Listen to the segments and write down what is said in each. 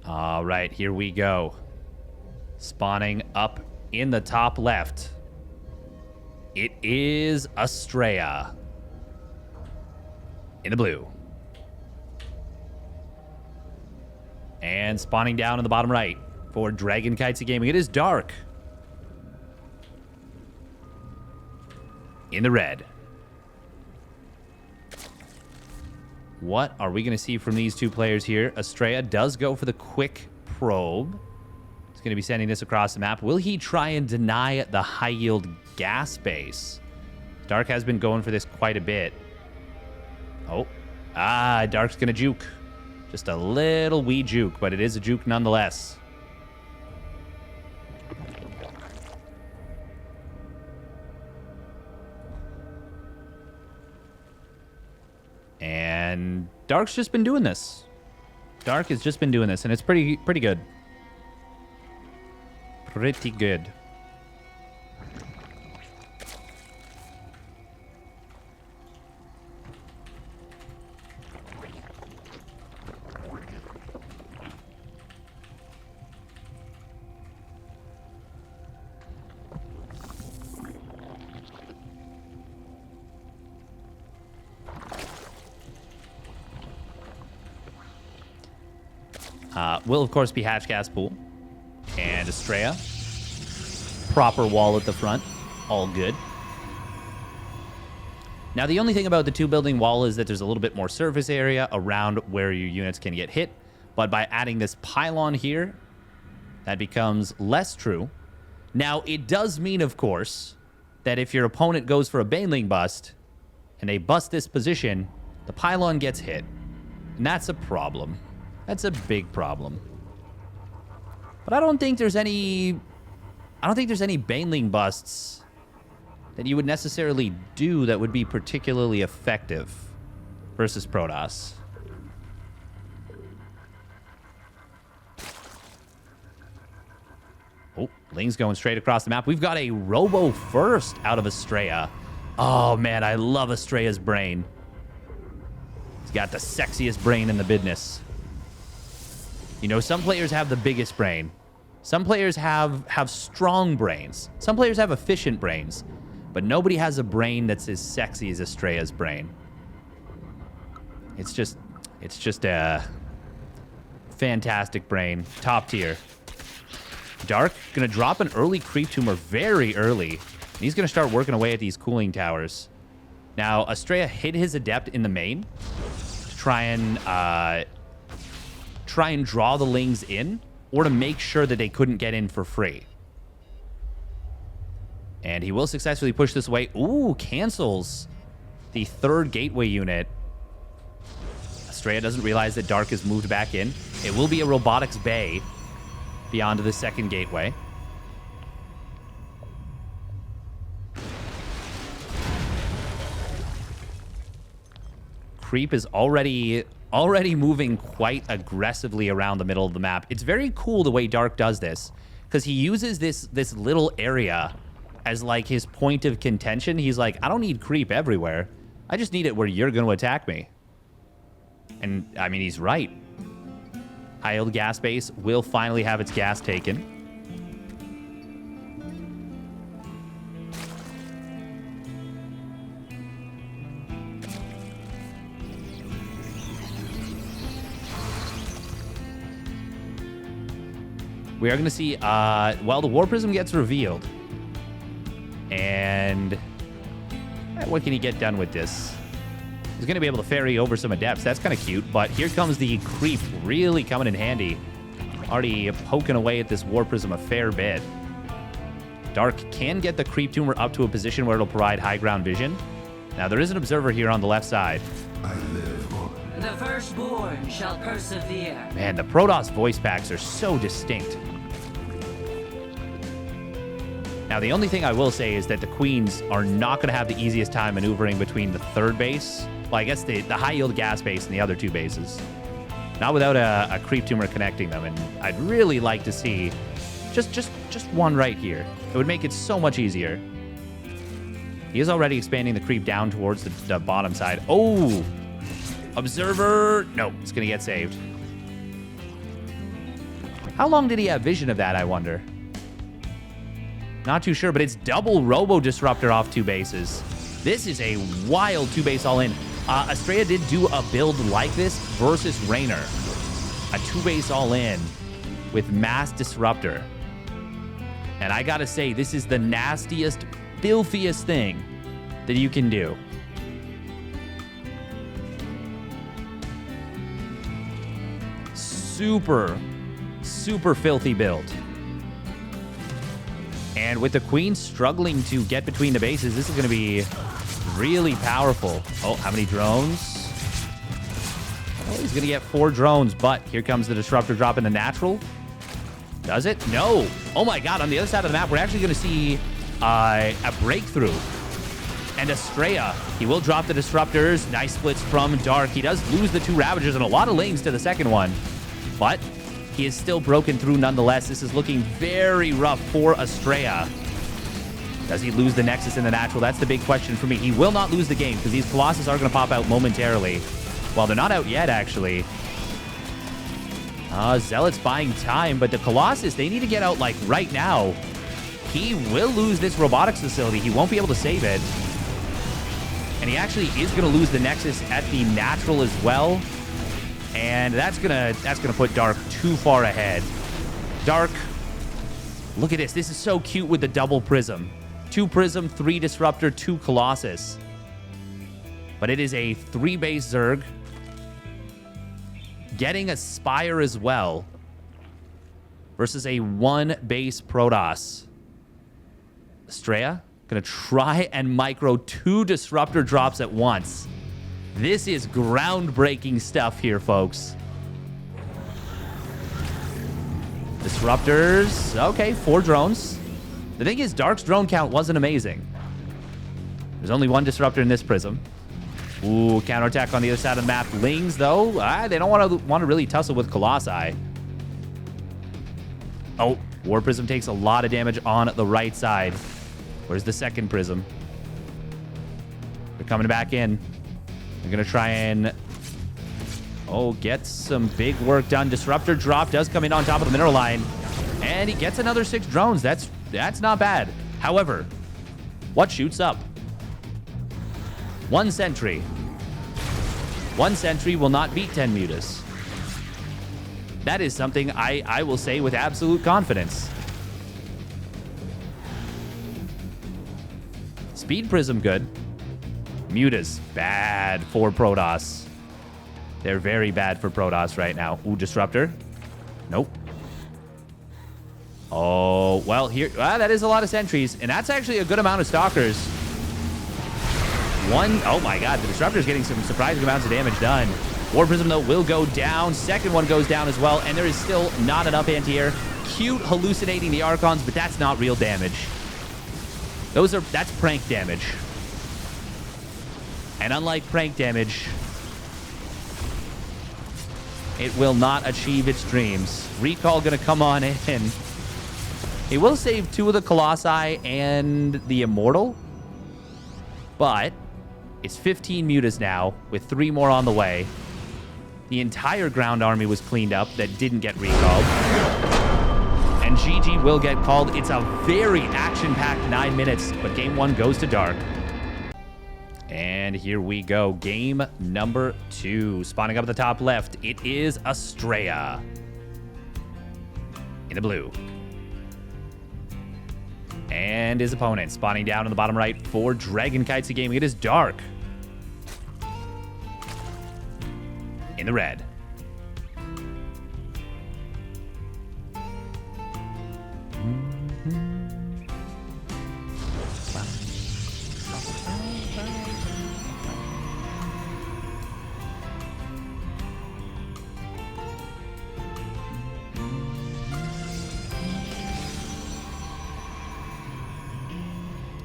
All right, here we go. Spawning up in the top left. It is Astrea. In the blue. And spawning down in the bottom right for Dragon Kitesy Gaming. It is Dark. In the red. What are we going to see from these two players here? Astrea does go for the quick probe. He's going to be sending this across the map. Will he try and deny the high-yield gas base? Dark has been going for this quite a bit. Oh. Dark's going to juke. Just a little wee juke, but it is a juke nonetheless. And Dark's just been doing this. Dark has just been doing this, and it's pretty good. Pretty good. Will, of course, be hatch gas pool. And Astrea. Proper wall at the front. All good. Now, the only thing about the two-building wall is that there's a little bit more surface area around where your units can get hit. But by adding this pylon here, that becomes less true. Now, it does mean, of course, that if your opponent goes for a Baneling bust, and they bust this position, the pylon gets hit. And that's a problem. That's a big problem. But I don't think there's any Baneling busts that you would necessarily do that would be particularly effective versus Protoss. Oh, Ling's going straight across the map. We've got a Robo first out of Astrea. Oh, man, I love Astrea's brain. He's got the sexiest brain in the business. You know, some players have the biggest brain. Some players have strong brains. Some players have efficient brains. But nobody has a brain that's as sexy as Astrea's brain. It's just a fantastic brain. Top tier. Dark going to drop an early creep tumor very early. He's going to start working away at these cooling towers. Now, Astrea hid his Adept in the main to try and draw the Lings in, or to make sure that they couldn't get in for free. And he will successfully push this away. Ooh, cancels the third gateway unit. Astrea doesn't realize that Dark has moved back in. It will be a robotics bay beyond the second gateway. Creep is already moving quite aggressively around the middle of the map. It's very cool the way Dark does this, because he uses this little area as like his point of contention. He's like, I don't need creep everywhere. I just need it where you're going to attack me. And, I mean, he's right. High-yield gas base will finally have its gas taken. We are going to see, well, the War Prism gets revealed. And what can he get done with this? He's going to be able to ferry over some Adepts. That's kind of cute. But here comes the creep really coming in handy. Already poking away at this War Prism a fair bit. Dark can get the creep tumor up to a position where it'll provide high ground vision. Now, there is an observer here on the left side. I live on. The firstborn shall persevere. Man, the Protoss voice packs are so distinct. Now, the only thing I will say is that the Queens are not going to have the easiest time maneuvering between the third base. Well, I guess the high-yield gas base and the other two bases. Not without a creep tumor connecting them. And I'd really like to see just one right here. It would make it so much easier. He is already expanding the creep down towards the bottom side. Oh! Observer! No, it's going to get saved. How long did he have vision of that, I wonder? Not too sure, but it's double Robo Disruptor off 2 bases. This is a wild 2-base all-in. Astrea did do a build like this versus Raynor. A 2-base all-in with Mass Disruptor. And I gotta say, this is the nastiest, filthiest thing that you can do. Super, super filthy build. And with the Queen struggling to get between the bases, this is going to be really powerful. Oh, how many drones? Oh, he's going to get 4 drones, but here comes the Disruptor drop in the natural. Does it? No. Oh my god, on the other side of the map, we're actually going to see a breakthrough. And Astrea, he will drop the Disruptors. Nice splits from Dark. He does lose the 2 Ravagers and a lot of lanes to the second one. But he is still broken through nonetheless. This is looking very rough for Astrea. Does he lose the Nexus in the natural? That's the big question for me. He will not lose the game because these Colossus are going to pop out momentarily. Well, they're not out yet, actually. Zealot's buying time, but the Colossus, they need to get out, like, right now. He will lose this robotics facility. He won't be able to save it. And he actually is going to lose the Nexus at the natural as well. And that's gonna put Dark too far ahead. Dark, look at this. This is so cute with the double Prism. 2 Prism, 3 Disruptor, 2 Colossus. But it is a 3-base Zerg. Getting a Spire as well. Versus a 1-base Protoss. Astrea gonna try and micro 2 Disruptor drops at once. This is groundbreaking stuff here, folks. Disruptors. Okay, 4 drones. The thing is, Dark's drone count wasn't amazing. There's only 1 Disruptor in this Prism. Ooh, counterattack on the other side of the map. Lings, though, they don't want to really tussle with Colossi. Oh, War Prism takes a lot of damage on the right side. Where's the second Prism? They're coming back in. They're going to try and, get some big work done. Disruptor drop does come in on top of the mineral line. And he gets another 6 drones. That's not bad. However, what shoots up? 1 sentry. 1 sentry will not beat 10 mutas. That is something I will say with absolute confidence. Speed Prism, good. Mutas, bad for Protoss. They're very bad for Protoss right now. Ooh, Disruptor. Nope. Oh, well, here... that is a lot of sentries, and that's actually a good amount of Stalkers. Oh my god, the Disruptor's getting some surprising amounts of damage done. War Prism, though, will go down. Second one goes down as well, and there is still not enough anti-air. Cute hallucinating the Archons, but that's not real damage. That's prank damage. And unlike prank damage, it will not achieve its dreams. Recall gonna come on in. He will save 2 of the Colossi and the Immortal, but it's 15 mutas now, with 3 more on the way. The entire ground army was cleaned up that didn't get recalled. And GG will get called. It's a very action-packed 9 minutes, but game 1 goes to Dark. And here we go. Game number 2. Spawning up at the top left, it is Astrea. In the blue. And his opponent spawning down in the bottom right for Dragon Kites a game. It is Dark. In the red.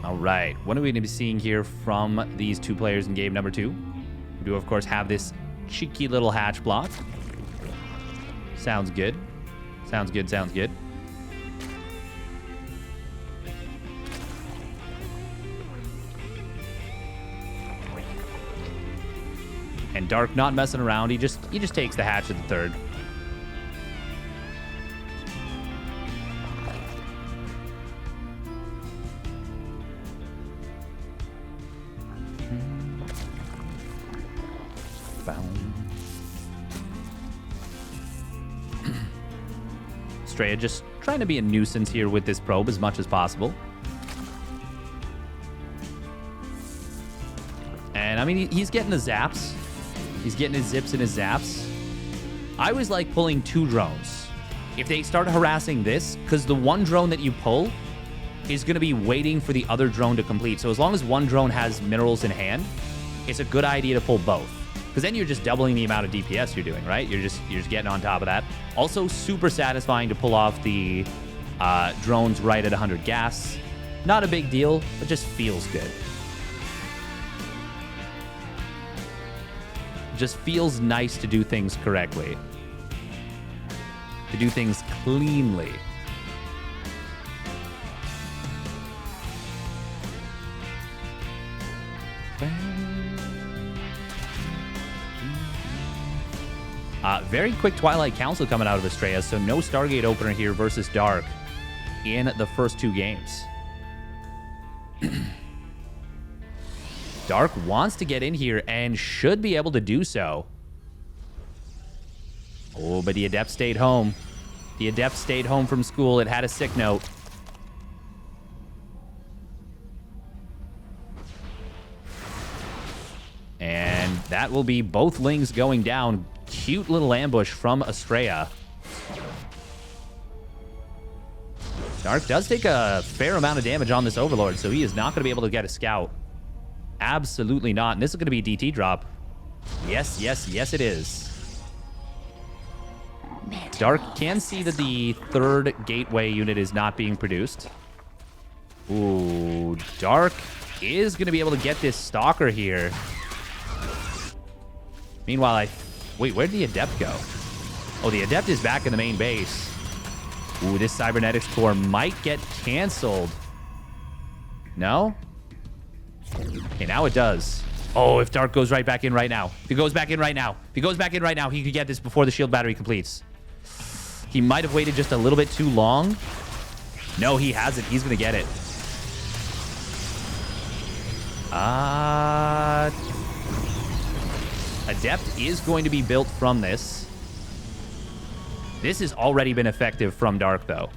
All right, what are we going to be seeing here from these 2 players in game number 2? We do, of course, have this cheeky little hatch block. Sounds good. Sounds good, sounds good. And Dark not messing around. He just takes the hatch at the 3rd. Astrea just trying to be a nuisance here with this probe as much as possible. And, I mean, he's getting the zaps. He's getting his zips and his zaps. I always like pulling 2 drones. If they start harassing this, because the one drone that you pull is going to be waiting for the other drone to complete. So as long as one drone has minerals in hand, it's a good idea to pull both. Because then you're just doubling the amount of DPS you're doing, right? You're just getting on top of that. Also, super satisfying to pull off the drones right at 100 gas. Not a big deal, but just feels good. Just feels nice to do things correctly. To do things cleanly. Very quick Twilight Council coming out of Astrea, so no Stargate opener here versus Dark in the first 2 games. Dark wants to get in here and should be able to do so. Oh, but the Adept stayed home. The Adept stayed home from school. It had a sick note. And that will be both Lings going down. Cute little ambush from Astrea. Dark does take a fair amount of damage on this Overlord, so he is not going to be able to get a scout. Absolutely not. And this is going to be a DT drop. Yes, yes, yes, it is. Dark can see that the 3rd gateway unit is not being produced. Ooh, Dark is going to be able to get this Stalker here. Meanwhile, wait, where'd the Adept go? Oh, the Adept is back in the main base. Ooh, this Cybernetics core might get canceled. No? Okay, now it does. Oh, if Dark goes right back in right now. If he goes back in right now. If he goes back in right now, he could get this before the shield battery completes. He might have waited just a little bit too long. No, he hasn't. He's going to get it. Adept is going to be built from this. This has already been effective from Dark, though.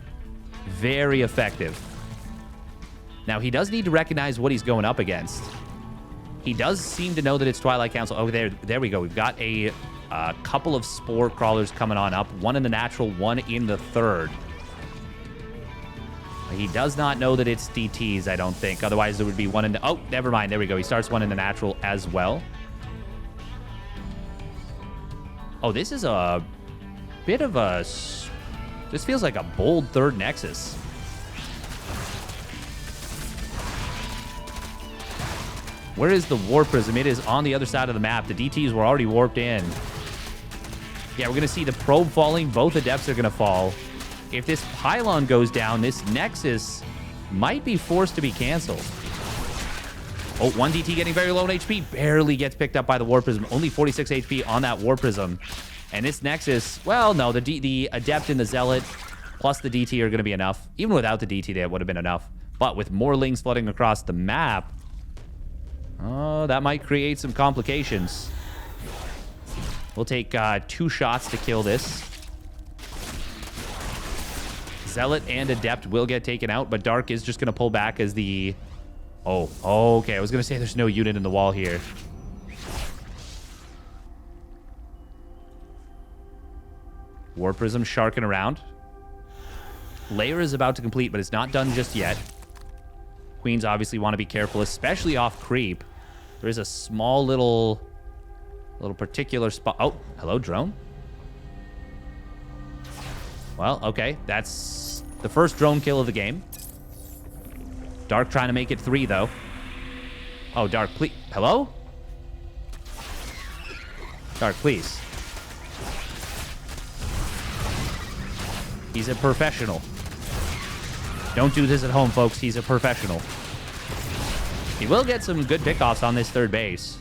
Very effective. Now, he does need to recognize what he's going up against. He does seem to know that it's Twilight Council. Oh, there we go. We've got a couple of Spore Crawlers coming on up. One in the natural, one in the 3rd. He does not know that it's DTs, I don't think. Otherwise, there would be one in the... Oh, never mind. There we go. He starts one in the natural as well. Oh, this is a bit of a... This feels like a bold 3rd Nexus. Where is the War Prism? It is on the other side of the map. The DTs were already warped in. Yeah, we're going to see the probe falling. Both Adepts are going to fall. If this pylon goes down, this Nexus might be forced to be canceled. Oh, one DT getting very low in HP. Barely gets picked up by the War Prism. Only 46 HP on that War Prism. And this Nexus, well, no, the Adept and the Zealot plus the DT are going to be enough. Even without the DT, that would have been enough. But with more Lings flooding across the map, oh, that might create some complications. We'll take 2 shots to kill this. Zealot and Adept will get taken out, but Dark is just going to pull back as the... Oh, okay. I was going to say there's no unit in the wall here. War Prism sharking around. Layer is about to complete, but it's not done just yet. Queens obviously want to be careful, especially off creep. There is a small little particular spot. Oh, hello, drone. Well, okay. That's the first drone kill of the game. Dark trying to make it 3, though. Oh, Dark, please. Hello? Dark, please. He's a professional. Don't do this at home, folks. He's a professional. He will get some good pickoffs on this 3rd base.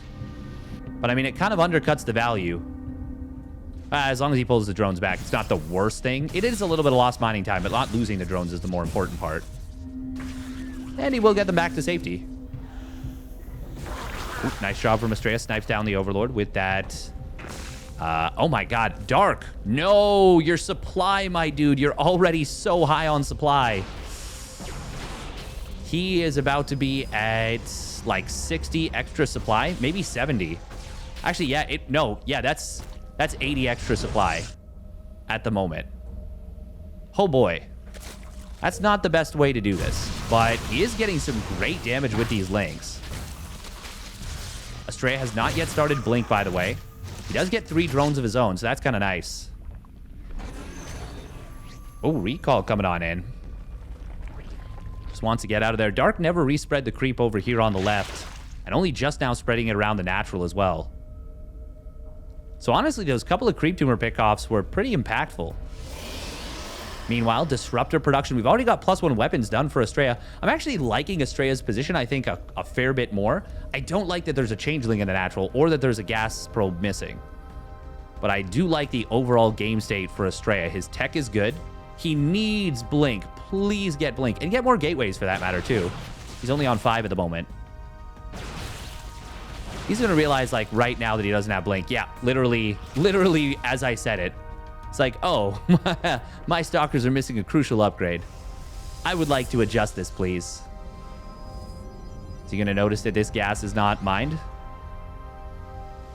But, I mean, it kind of undercuts the value. As long as he pulls the drones back, it's not the worst thing. It is a little bit of lost mining time, but not losing the drones is the more important part. And he will get them back to safety. Ooh, nice job from Astrea. Snipes down the Overlord with that Oh my god, Dark. No, your supply, my dude. You're already so high on supply. He is about to be at like 60 extra supply, maybe 70. Actually, yeah, that's 80 extra supply at the moment. Oh boy. That's not the best way to do this, but he is getting some great damage with these links. Astrea has not yet started Blink, by the way. He does get 3 drones of his own, so that's kind of nice. Oh, recall coming on in. Just wants to get out of there. Dark never respread the creep over here on the left, and only just now spreading it around the natural as well. So honestly, those couple of creep tumor pickoffs were pretty impactful. Meanwhile, disruptor production. We've already got +1 weapons done for Astrea. I'm actually liking Astrea's position, I think, a fair bit more. I don't like that there's a changeling in the natural or that there's a gas probe missing. But I do like the overall game state for Astrea. His tech is good. He needs Blink. Please get Blink. And get more gateways for that matter, too. He's only on 5 at the moment. He's going to realize, like, right now that he doesn't have Blink. Yeah, literally, as I said it. It's like, oh, my stalkers are missing a crucial upgrade. I would like to adjust this, please. Is he going to notice that this gas is not mined?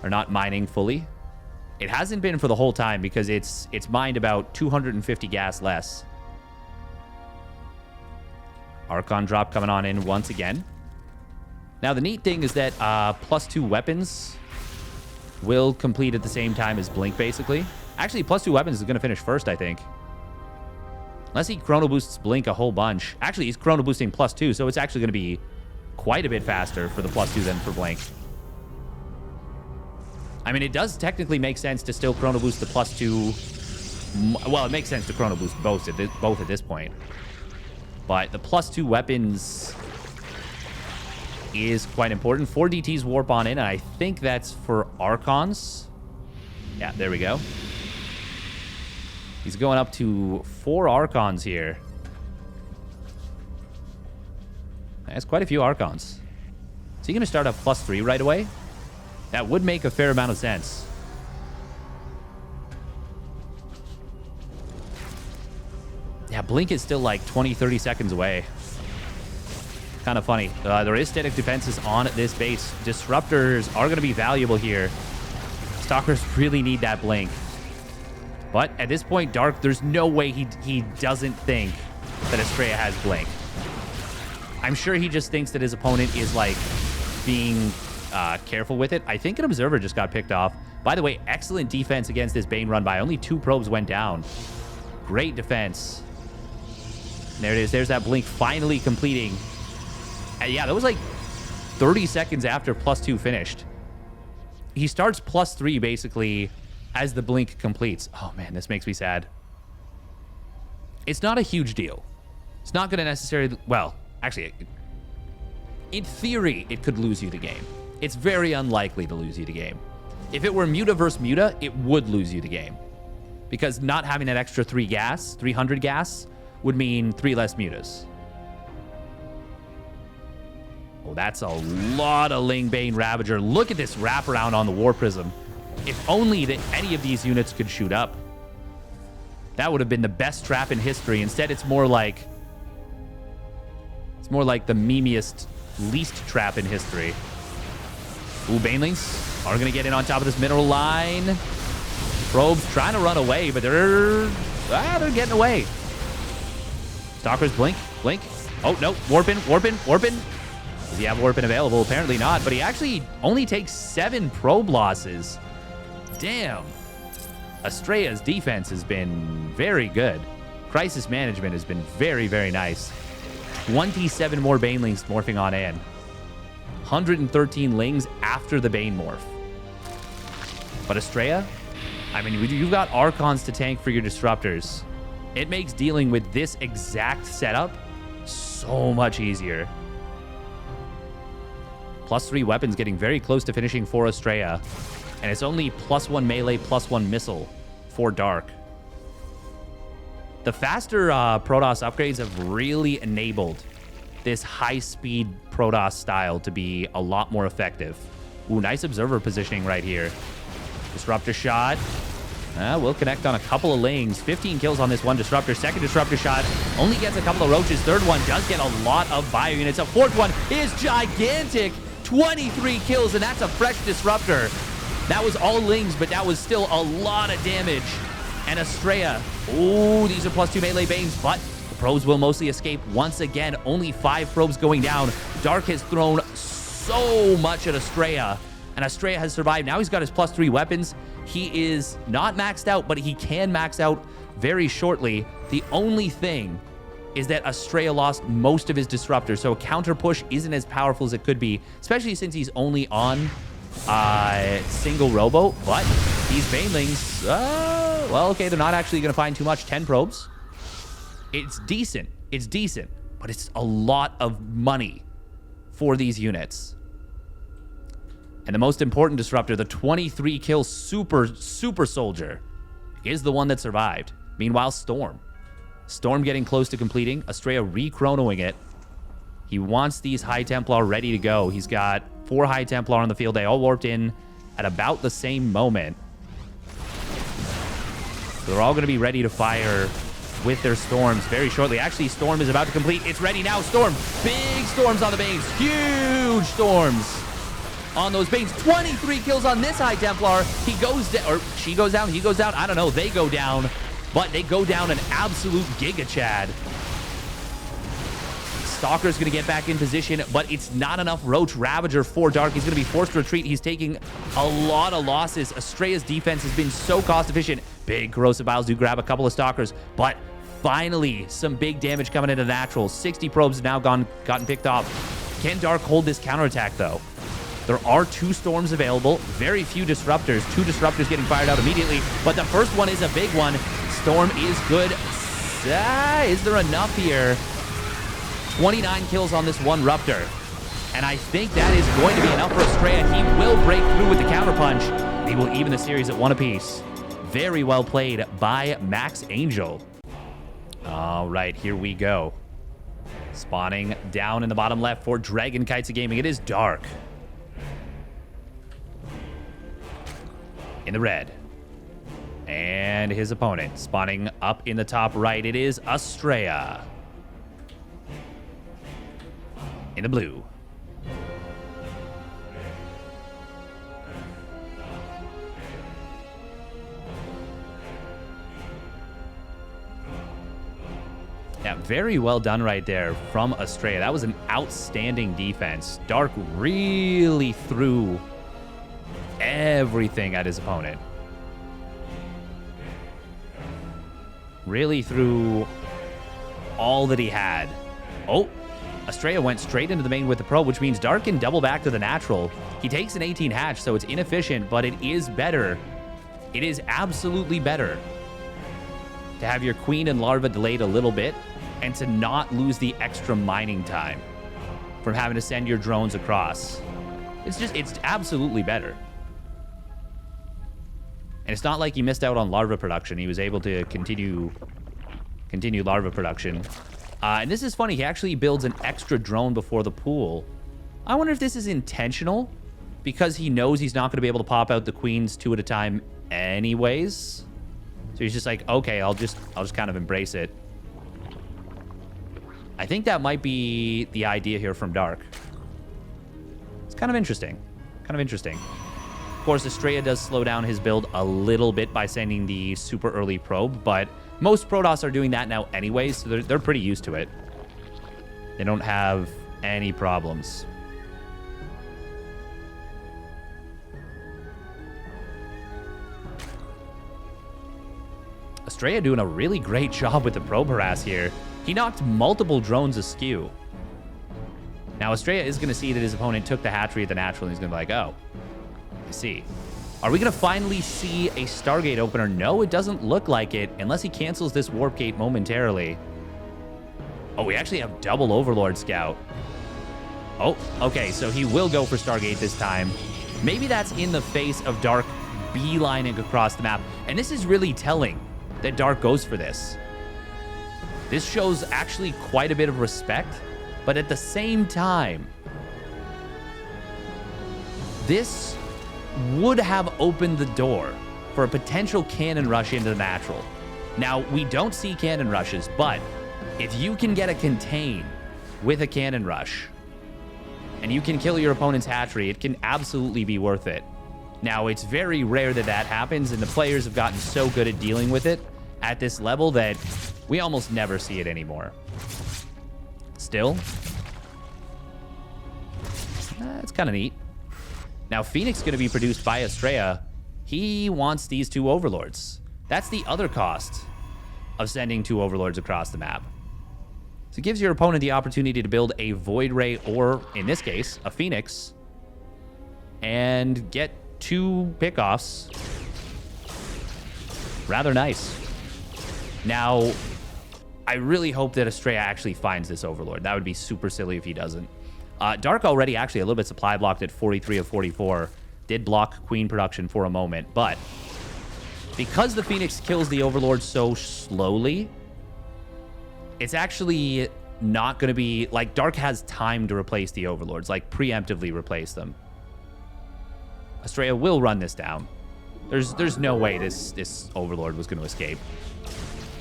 Or not mining fully? It hasn't been for the whole time because it's mined about 250 gas less. Archon drop coming on in once again. Now, the neat thing is that +2 weapons will complete at the same time as Blink, basically. Actually, +2 weapons is going to finish first, I think. Unless he chrono boosts Blink a whole bunch. Actually, he's chrono boosting +2, so it's actually going to be quite a bit faster for the +2 than for Blink. I mean, it does technically make sense to still chrono boost the +2. Well, it makes sense to chrono boost both at this point. But the +2 weapons is quite important. 4 DTs warp on in, and I think that's for Archons. Yeah, there we go. He's going up to 4 Archons here. That's quite a few Archons. Is he going to start up +3 right away? That would make a fair amount of sense. Yeah, Blink is still like 20, 30 seconds away. Kind of funny. There is static defenses on this base. Disruptors are going to be valuable here. Stalkers really need that Blink. But at this point, Dark, there's no way he doesn't think that Astrea has Blink. I'm sure he just thinks that his opponent is, like, being careful with it. I think an Observer just got picked off. By the way, excellent defense against this Bane run by. Only 2 probes went down. Great defense. And there it is. There's that Blink finally completing. And yeah, that was like 30 seconds after +2 finished. He starts +3 basically as the Blink completes. Oh man, this makes me sad. It's not a huge deal. It's not going to necessarily... Well, actually, in theory, it could lose you the game. It's very unlikely to lose you the game. If it were Muta versus Muta, it would lose you the game. Because not having that extra 300 gas, would mean 3 less Mutas. Oh, that's a lot of Ling Bane Ravager. Look at this wraparound on the War Prism. If only that any of these units could shoot up. That would have been the best trap in history. Instead, it's more like the memeiest, least trap in history. Ooh, Banelings are going to get in on top of this mineral line. Probes trying to run away, but they're getting away. Stalkers, blink. Oh, no. Warpin. Does he have Warpin available? Apparently not, but he actually only takes 7 probe losses. Damn. Astrea's defense has been very good. Crisis management has been very, very nice. 27 more Banelings morphing on in. 113 Lings after the Bane morph. But Astrea, I mean, you've got Archons to tank for your Disruptors. It makes dealing with this exact setup so much easier. +3 weapons getting very close to finishing for Astrea. And it's only +1 melee, +1 missile for Dark. The faster Protoss upgrades have really enabled this high-speed Protoss style to be a lot more effective. Ooh, nice Observer positioning right here. Disruptor shot. Will connect on a couple of lanes. 15 kills on this one disruptor. Second disruptor shot only gets a couple of roaches. Third one does get a lot of bio units. A fourth one is gigantic. 23 kills, and that's a fresh disruptor. That was all lings, but that was still a lot of damage. And Astrea. Oh, these are +2 melee banes, but the probes will mostly escape once again. Only 5 probes going down. Dark has thrown so much at Astrea, and Astrea has survived. Now he's got his +3 weapons. He is not maxed out, but he can max out very shortly. The only thing is that Astrea lost most of his disruptors, so a counter push isn't as powerful as it could be, especially since he's only on single robo. But these banelings, well, okay, they're not actually going to find too much. 10 probes. It's decent. It's decent, but it's a lot of money for these units. And the most important disruptor, the 23 kill super soldier, is the one that survived. Meanwhile, Storm getting close to completing. Astrea re-chronoing it. He wants these High Templar ready to go. He's got 4 High Templar on the field. They all warped in at about the same moment. So they're all going to be ready to fire with their Storms very shortly. Actually, Storm is about to complete. It's ready now. Storm. Big Storms on the Banes. Huge Storms on those Banes. 23 kills on this High Templar. He goes down, or she goes down, he goes down. I don't know. They go down, but they go down an absolute Giga Chad. Stalker's going to get back in position, but it's not enough Roach Ravager for Dark. He's going to be forced to retreat. He's taking a lot of losses. Astrea's defense has been so cost efficient. Big Corrosive Vials do grab a couple of Stalkers, but finally some big damage coming into Natural. 60 probes have now gotten picked off. Can Dark hold this counterattack, though? There are 2 Storms available, very few Disruptors. 2 Disruptors getting fired out immediately, but the first one is a big one. Storm is good. Is there enough here? 29 kills on this one Ruptor. And I think that is going to be enough for Astrea. He will break through with the counterpunch. He will even the series at 1 apiece. Very well played by Max Angel. All right, here we go. Spawning down in the bottom left for Dragon Kites Gaming. It is Dark. In the red. And his opponent spawning up in the top right. It is Astrea. In the blue. Yeah, very well done right there from Astrea. That was an outstanding defense. Dark really threw everything at his opponent. Really threw all that he had. Oh, Astrea went straight into the main with the probe, which means Dark can double back to the natural. He takes an 18 hatch, so it's inefficient, but it is better. It is absolutely better to have your Queen and Larva delayed a little bit and to not lose the extra mining time from having to send your drones across. It's absolutely better. And it's not like he missed out on larva production. He was able to continue larva production. And this is funny. He actually builds an extra drone before the pool. I wonder if this is intentional because he knows he's not going to be able to pop out the queens 2 at a time anyways. So he's just like, okay, I'll just kind of embrace it. I think that might be the idea here from Dark. It's kind of interesting. Kind of interesting. Of course, Astrea does slow down his build a little bit by sending the super early probe, but most Protoss are doing that now anyways, so they're pretty used to it. They don't have any problems. Astrea doing a really great job with the probe harass here. He knocked multiple drones askew. Now, Astrea is going to see that his opponent took the hatchery at the natural, and he's going to be like, oh, I see. Are we going to finally see a Stargate opener? No, it doesn't look like it, unless he cancels this Warp Gate momentarily. Oh, we actually have double Overlord Scout. Oh, okay, so he will go for Stargate this time. Maybe that's in the face of Dark beelining across the map. And this is really telling that Dark goes for this. This shows actually quite a bit of respect, but at the same time, this would have opened the door for a potential cannon rush into the natural. Now, we don't see cannon rushes, but if you can get a contain with a cannon rush and you can kill your opponent's hatchery, it can absolutely be worth it. Now, it's very rare that that happens, and the players have gotten so good at dealing with it at this level that we almost never see it anymore. Still, it's kind of neat. Now, Phoenix is going to be produced by Astrea. He wants these 2 overlords. That's the other cost of sending 2 overlords across the map. So it gives your opponent the opportunity to build a Void Ray, or in this case, a Phoenix, and get 2 pickoffs. Rather nice. Now, I really hope that Astrea actually finds this overlord. That would be super silly if he doesn't. Dark already actually a little bit supply blocked at 43 of 44. Did block Queen production for a moment, but because the Phoenix kills the overlord so slowly, it's actually not going to be... Like, Dark has time to replace the overlords, like preemptively replace them. Astrea will run this down. There's no way this overlord was going to escape.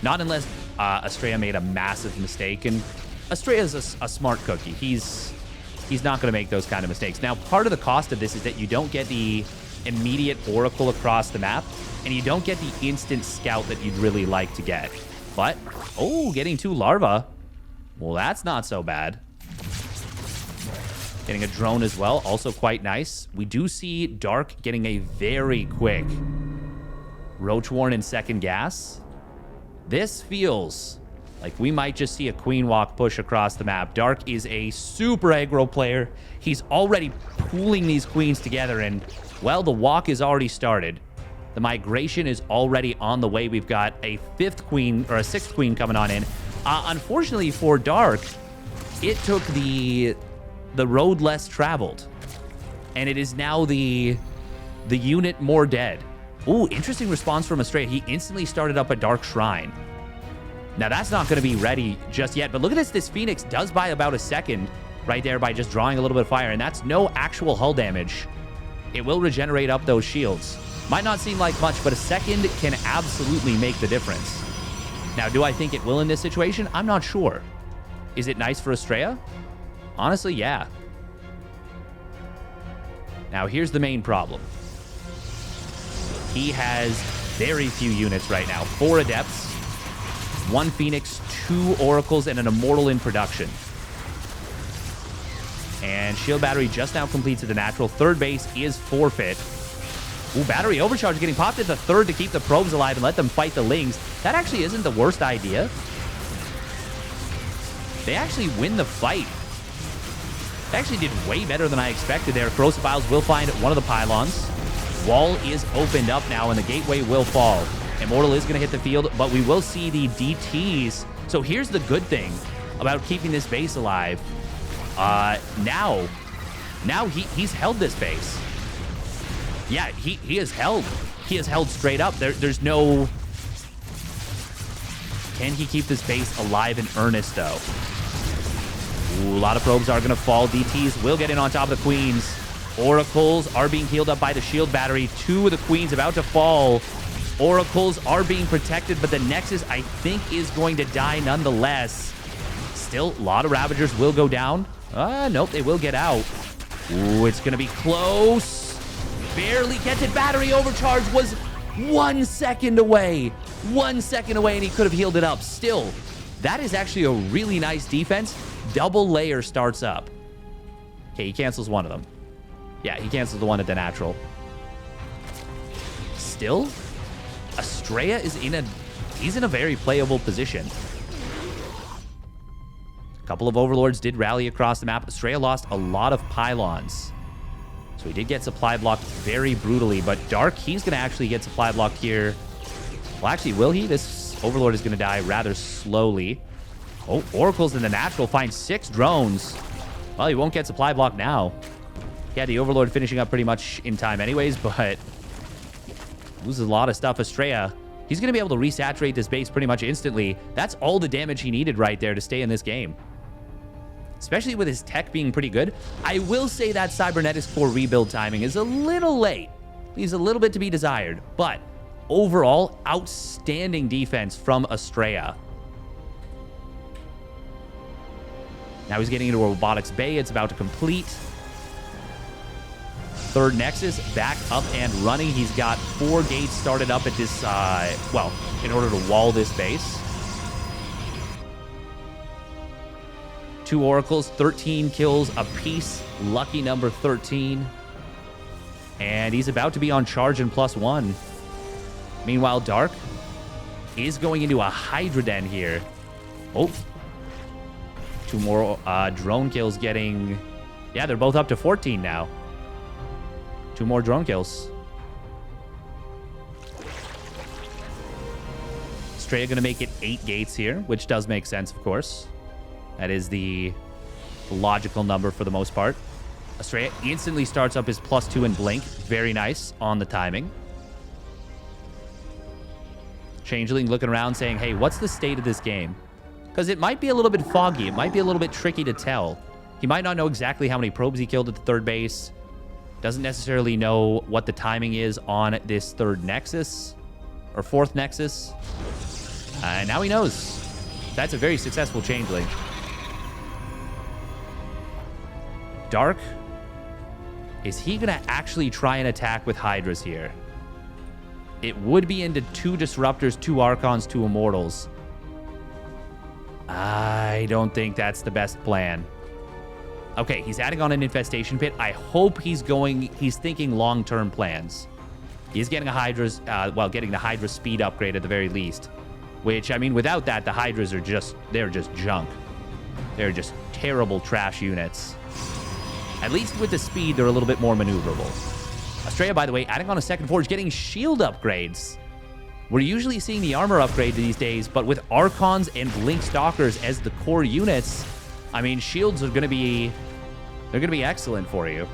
Not unless Astrea made a massive mistake, and Astrea's a smart cookie. He's not going to make those kind of mistakes. Now, part of the cost of this is that you don't get the immediate oracle across the map, and you don't get the instant scout that you'd really like to get. But, oh, getting 2 larvae. Well, that's not so bad. Getting a drone as well, also quite nice. We do see Dark getting a very quick Roach Warren in second gas. This feels like we might just see a Queen Walk push across the map. Dark is a super aggro player. He's already pooling these queens together, and, well, the walk is already started. The migration is already on the way. We've got a 5th queen, or a 6th queen coming on in. Unfortunately for Dark, it took the road less traveled, and it is now the unit more dead. Ooh, interesting response from Astrea. He instantly started up a Dark Shrine. Now, that's not going to be ready just yet, but look at this. This Phoenix does buy about a second right there by just drawing a little bit of fire, and that's no actual hull damage. It will regenerate up those shields. Might not seem like much, but a second can absolutely make the difference. Now, do I think it will in this situation? I'm not sure. Is it nice for Astrea? Honestly, yeah. Now, here's the main problem. He has very few units right now. 4 Adepts, 1 Phoenix, 2 Oracles, and an Immortal in production. And Shield Battery just now completes at the natural. 3rd base is forfeit. Ooh, Battery Overcharge getting popped at the 3rd to keep the probes alive and let them fight the Lings. That actually isn't the worst idea. They actually win the fight. They actually did way better than I expected there. Corrosive Vials will find one of the pylons. Wall is opened up now, and the gateway will fall. Immortal is going to hit the field, but we will see the DTs. So here's the good thing about keeping this base alive. Now he's held this base. Yeah, he has held. He has held straight up. There's no... Can he keep this base alive in earnest, though? Ooh, a lot of probes are going to fall. DTs will get in on top of the queens. Oracles are being healed up by the shield battery. 2 of the queens about to fall. Oracles are being protected, but the Nexus, I think, is going to die nonetheless. Still, a lot of Ravagers will go down. Nope, they will get out. Ooh, it's going to be close. Barely gets it. Battery Overcharge was 1 second away. 1 second away, and he could have healed it up. Still, that is actually a really nice defense. Double layer starts up. Okay, he cancels one of them. Yeah, he cancels the one at the natural. Still, Astrea is he's in a very playable position. A couple of Overlords did rally across the map. Astrea lost a lot of pylons. So he did get supply blocked very brutally, but Dark, he's going to actually get supply blocked here. Well, actually, will he? This Overlord is going to die rather slowly. Oh, Oracles in the natural find 6 drones. Well, he won't get supply blocked now. Yeah, the Overlord finishing up pretty much in time anyways, but loses a lot of stuff. Astrea, he's going to be able to resaturate this base pretty much instantly. That's all the damage he needed right there to stay in this game. Especially with his tech being pretty good. I will say that Cybernetics Core rebuild timing is a little late. Leaves a little bit to be desired, but overall, outstanding defense from Astrea. Now he's getting into a robotics bay. It's about to complete. Third Nexus back up and running. He's got 4 gates started up at this, well, in order to wall this base. 2 Oracles, 13 kills apiece. Lucky number 13. And he's about to be on charge in +1. Meanwhile, Dark is going into a Hydra Den here. Oh. 2 more drone kills getting... Yeah, they're both up to 14 now. 2 more drone kills. Astrea going to make it 8 gates here, which does make sense, of course. That is the logical number for the most part. Astrea instantly starts up his +2 and Blink. Very nice on the timing. Changeling looking around saying, hey, what's the state of this game? Because it might be a little bit foggy. It might be a little bit tricky to tell. He might not know exactly how many probes he killed at the 3rd base. Doesn't necessarily know what the timing is on this 3rd Nexus or 4th Nexus. And now he knows. That's a very successful Changeling. Dark. Is he going to actually try and attack with Hydras here? It would be into 2 Disruptors, 2 Archons, 2 Immortals. I don't think that's the best plan. Okay, he's adding on an Infestation Pit. I hope he's thinking long-term plans. He's getting a Hydra's, getting the Hydra speed upgrade at the very least. Which, I mean, without that, the Hydras are they're just junk. They're just terrible trash units. At least with the speed, they're a little bit more maneuverable. Astrea, by the way, adding on a 2nd Forge, getting shield upgrades. We're usually seeing the armor upgrade these days, but with Archons and Blink Stalkers as the core units, I mean, shields are going to be... They're going to be excellent for you.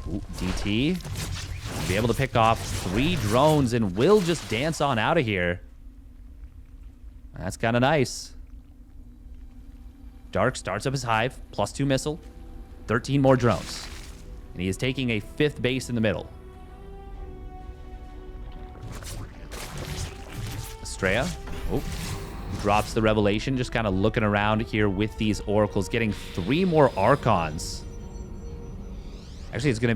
Ooh, DT. Be able to pick off 3 drones and will just dance on out of here. That's kind of nice. Dark starts up his Hive, +2 missile, 13 more drones. And he is taking a 5th base in the middle. Astrea. Oh, drops the Revelation, just kind of looking around here with these Oracles, getting 3 more Archons. Actually, he's going to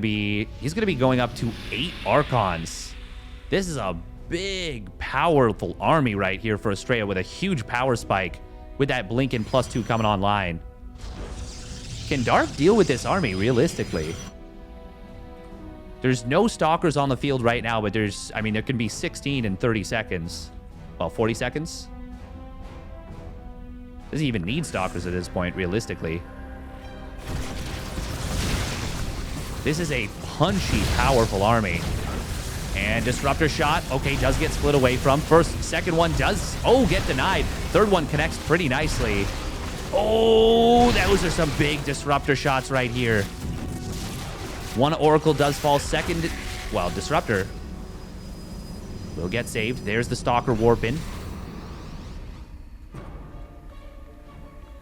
be going up to 8 Archons. This is a big, powerful army right here for Astrea with a huge power spike with that Blink and +2 coming online. Can Dark deal with this army realistically? There's no Stalkers on the field right now, but there can be 16 in 30 seconds. Well, 40 seconds? Doesn't even need Stalkers at this point, realistically. This is a punchy, powerful army. And Disruptor shot, okay, does get split away from. Second one does, get denied. 3rd one connects pretty nicely. Oh, those are some big Disruptor shots right here. 1 Oracle does fall. Disruptor will get saved. There's the Stalker warp in.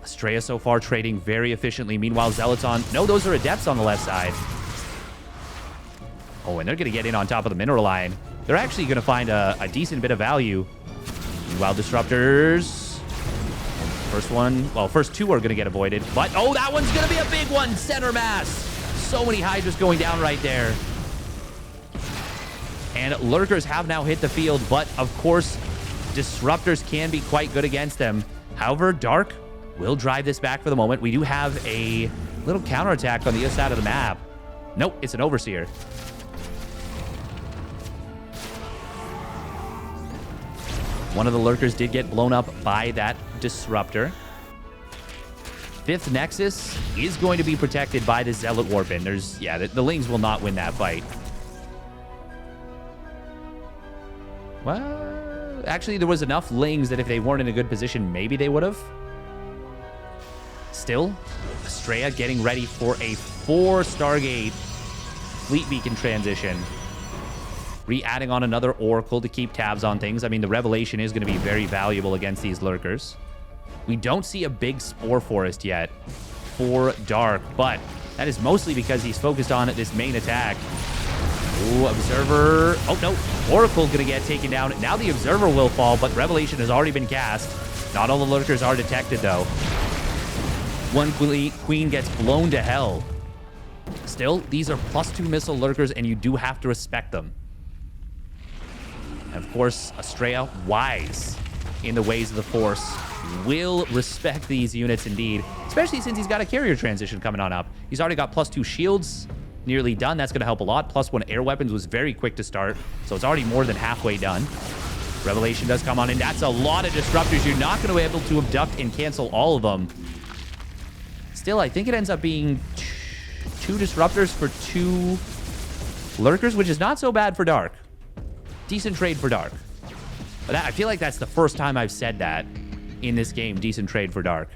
Astrea so far trading very efficiently. Meanwhile, Zealots on... No, those are Adepts on the left side. Oh, and they're going to get in on top of the mineral line. They're actually going to find a decent bit of value. Meanwhile, Disruptors... First 2 are going to get avoided. But, that one's going to be a big one! Center mass! So many Hydras going down right there. And Lurkers have now hit the field, but, of course, Disruptors can be quite good against them. However, Dark will drive this back for the moment. We do have a little counterattack on the other side of the map. Nope, it's an Overseer. One of the Lurkers did get blown up by that Disruptor. 5th Nexus is going to be protected by the Zealot Warpin. The Lings will not win that fight. Well, actually, there was enough Lings that if they weren't in a good position, maybe they would have. Still, Astrea getting ready for a 4 Stargate Fleet Beacon transition. Re-adding on another Oracle to keep tabs on things. I mean, the Revelation is going to be very valuable against these Lurkers. We don't see a big Spore Forest yet. for Dark, but that is mostly because he's focused on this main attack. Ooh, Observer. Oh, no. Oracle going to get taken down. Now the Observer will fall, but Revelation has already been cast. Not all the lurkers are detected, though. One queen gets blown to hell. Still, these are +2 missile lurkers, and you do have to respect them. And of course, Astrea, wise in the ways of the Force, will respect these units indeed, especially since he's got a carrier transition coming on up. He's already got +2 shields nearly done. That's going to help a lot. +1 air weapons was very quick to start, so it's already more than halfway done. Revelation does come on in. That's a lot of disruptors. You're not going to be able to abduct and cancel all of them. Still, I think it ends up being 2 disruptors for 2 lurkers, which is not so bad for Dark. Decent trade for Dark. But I feel like that's the first time I've said that in this game. Decent trade for Dark.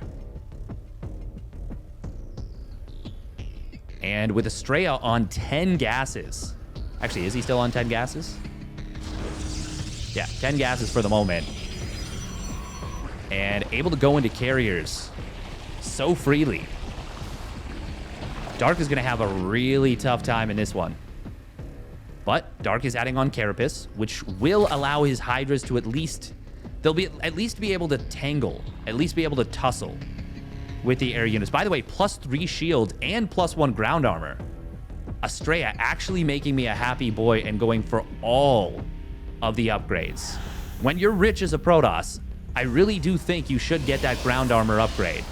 And with Astrea on 10 gases. Actually, is he still on 10 gases? Yeah, 10 gases for the moment. And able to go into carriers so freely. Dark is going to have a really tough time in this one. But Dark is adding on Carapace, which will allow his Hydras to at least be able to tangle, at least be able to tussle with the air units. By the way, +3 shield and +1 ground armor. Astrea actually making me a happy boy and going for all of the upgrades. When you're rich as a Protoss, I really do think you should get that ground armor upgrade.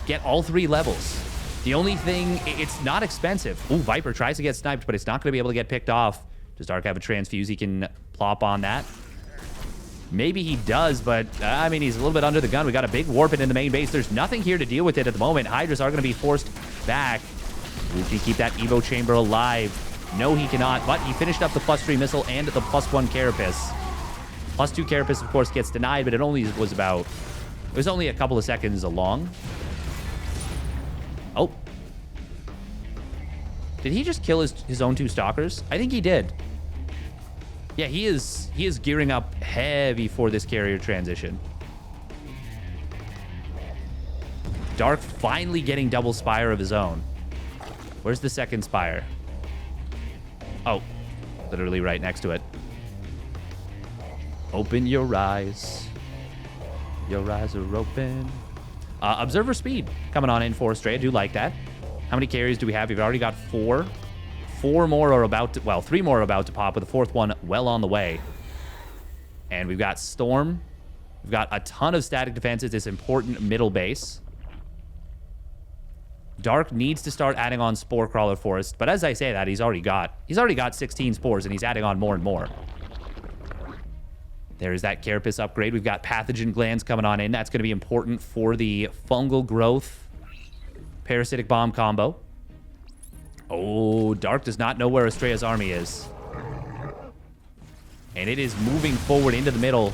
Get all 3 levels. The only thing, it's not expensive. Ooh, Viper tries to get sniped, but it's not going to be able to get picked off. Does Dark have a transfuse? He can plop on that. Maybe he does, but, I mean, he's a little bit under the gun. We got a big warp in the main base. There's nothing here to deal with it at the moment. Hydras are going to be forced back. Ooh, can he keep that Evo chamber alive? No, he cannot, but he finished up the +3 missile and the +1 Carapace. +2 Carapace, of course, gets denied, but it only was about... It was only a couple of seconds long. Oh. Did he just kill his own 2 stalkers? I think he did. Yeah, he is gearing up heavy for this carrier transition. Dark finally getting double Spire of his own. Where's the second Spire? Oh, literally right next to it. Open your eyes. Your eyes are open. Observer speed coming on in for Astrea. Do like that. How many carriers do we have? We've already got 4. 4 more are about to... Well, 3 more are about to pop, with the 4th one well on the way. And we've got Storm. We've got a ton of static defenses. This important middle base. Dark needs to start adding on Spore Crawler Forest. But as I say that, he's already got 16 spores, and he's adding on more and more. There's that Carapace upgrade. We've got Pathogen Glands coming on in. That's going to be important for the fungal growth parasitic bomb combo. Oh, Dark does not know where Astrea's army is. And it is moving forward into the middle.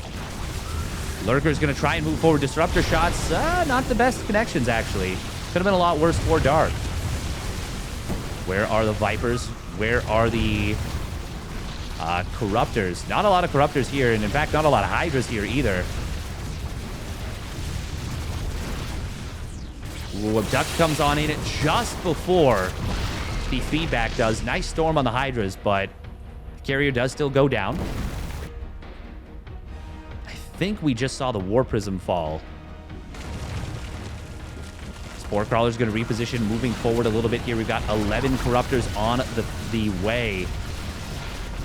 Lurker's going to try and move forward. Disruptor shots, not the best connections, actually. Could have been a lot worse for Dark. Where are the Vipers? Where are the Corruptors? Not a lot of Corruptors here, and in fact, not a lot of Hydras here either. Ooh, Abduct comes on in just before the feedback does. Nice storm on the Hydras, but the carrier does still go down. I think we just saw the War Prism fall. Spore Crawler's going to reposition, moving forward a little bit here. We've got 11 Corruptors on the way.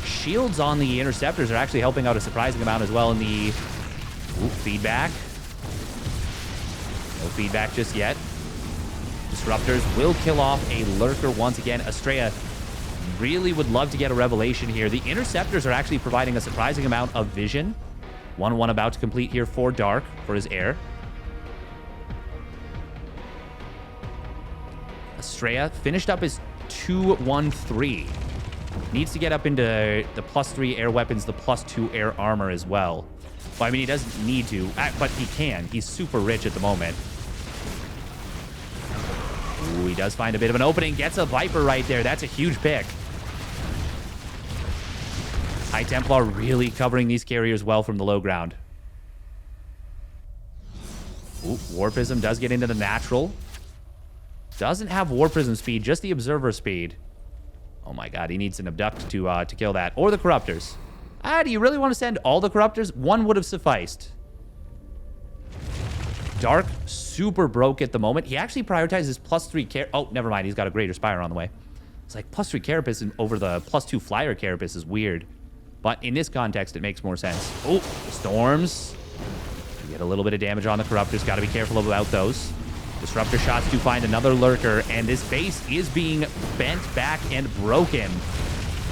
Shields on the Interceptors are actually helping out a surprising amount as well in the... Ooh, feedback. No feedback just yet. Disruptors will kill off a Lurker once again. Astrea really would love to get a Revelation here. The Interceptors are actually providing a surprising amount of vision. 1-1 about to complete here for Dark, for his heir. Astrea finished up his 2-1-3. Needs to get up into the +3 air weapons, the +2 air armor as well. Well, I mean, he doesn't need to, but he can. He's super rich at the moment. Ooh, he does find a bit of an opening. Gets a Viper right there. That's a huge pick. High Templar really covering these carriers well from the low ground. Ooh, Warpism does get into the natural. Doesn't have War Prism speed, just the Observer speed. Oh my god, he needs an Abduct to kill that. Or the Corruptors. Do you really want to send all the Corruptors? One would have sufficed. Dark, super broke at the moment. He actually prioritizes +3 Oh, never mind. He's got a Greater Spire on the way. It's like +3 Carapace over the +2 Flyer Carapace is weird. But in this context, it makes more sense. Oh, Storms. You get a little bit of damage on the Corruptors. Got to be careful about those. Disruptor shots to find another Lurker. And this base is being bent back and broken.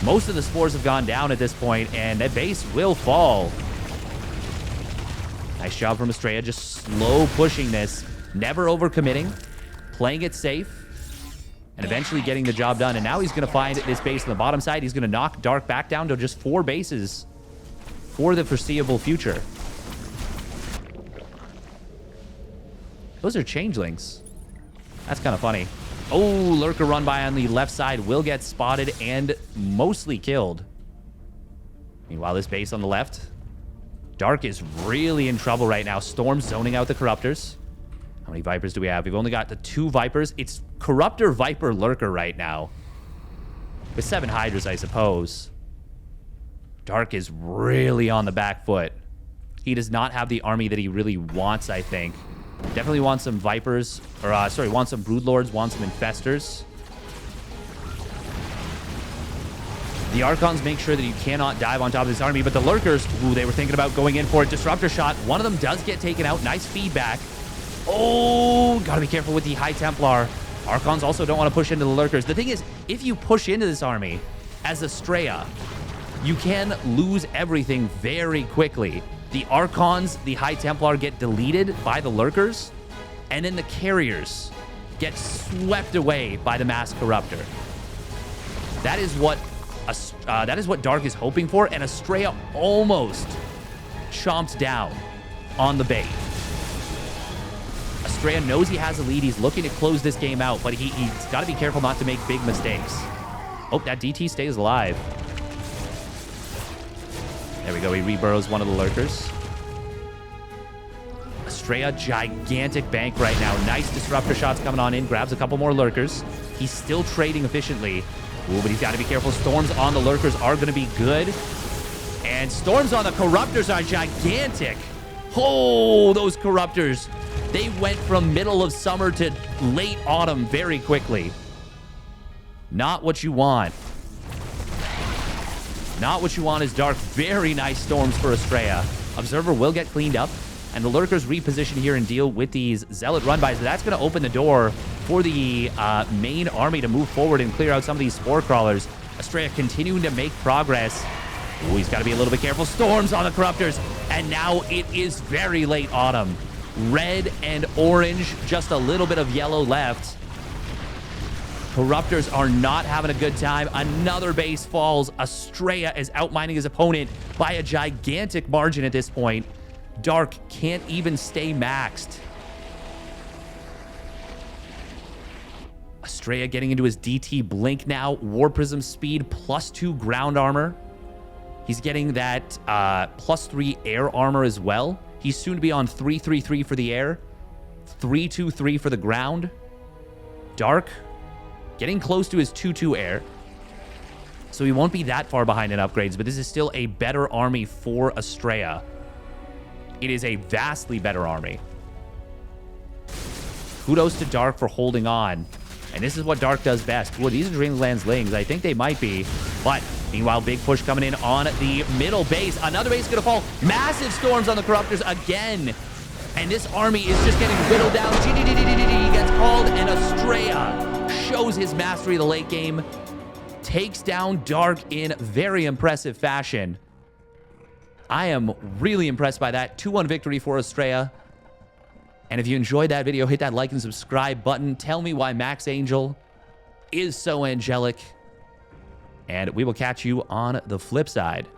Most of the spores have gone down at this point, and that base will fall. Nice job from Astrea, just slow pushing this, never overcommitting, playing it safe, and eventually getting the job done. And now he's going to find this base on the bottom side. He's going to knock Dark back down to just 4 bases for the foreseeable future. Those are changelings. That's kind of funny. Oh, Lurker run by on the left side will get spotted and mostly killed. Meanwhile, this base on the left... Dark is really in trouble right now. Storm zoning out the Corruptors. How many Vipers do we have? We've only got the 2 Vipers. It's Corruptor, Viper, Lurker right now. With 7 Hydras, I suppose. Dark is really on the back foot. He does not have the army that he really wants, I think. Definitely wants some Vipers. Or, sorry, wants some Broodlords, wants some Infestors. The Archons make sure that you cannot dive on top of this army, but the Lurkers, ooh, they were thinking about going in for a Disruptor shot. One of them does get taken out. Nice feedback. Oh, gotta be careful with the High Templar. Archons also don't want to push into the Lurkers. The thing is, if you push into this army as Astrea, you can lose everything very quickly. The Archons, the High Templar get deleted by the Lurkers, and then the Carriers get swept away by the Mass Corruptor. That is what Dark is hoping for, and Astrea almost chomped down on the bait. Astrea knows he has a lead. He's looking to close this game out, but he's got to be careful not to make big mistakes. Oh, that DT stays alive. There we go. He reburrows one of the Lurkers. Astrea, gigantic bank right now. Nice Disruptor shots coming on in. Grabs a couple more Lurkers. He's still trading efficiently. Ooh, but he's got to be careful. Storms on the Lurkers are going to be good. And Storms on the Corruptors are gigantic. Oh, those Corruptors. They went from middle of summer to late autumn very quickly. Not what you want. Not what you want is Dark. Very nice Storms for Astrea. Observer will get cleaned up. And the Lurkers reposition here and deal with these Zealot run-bys. That's going to open the door for the main army to move forward and clear out some of these Spore Crawlers. Astrea continuing to make progress. Ooh, he's got to be a little bit careful. Storms on the Corruptors. And now it is very late autumn. Red and orange, just a little bit of yellow left. Corruptors are not having a good time. Another base falls. Astrea is outmining his opponent by a gigantic margin at this point. Dark can't even stay maxed. Astrea getting into his DT Blink now. War Prism speed, +2 ground armor. He's getting that +3 air armor as well. He's soon to be on 3-3-3 for the air. 3-2-3 for the ground. Dark getting close to his 2-2 air. So he won't be that far behind in upgrades, but this is still a better army for Astrea. It is a vastly better army. Kudos to Dark for holding on. And this is what Dark does best. Well, these are Dreamland's Lings. I think they might be. But meanwhile, big push coming in on the middle base. Another base going to fall. Massive Storms on the Corruptors again. And this army is just getting whittled down. He gets called, and Astrea shows his mastery of the late game. Takes down Dark in very impressive fashion. I am really impressed by that. 2-1 victory for Astrea. And if you enjoyed that video, hit that like and subscribe button. Tell me why Max Angel is so angelic. And we will catch you on the flip side.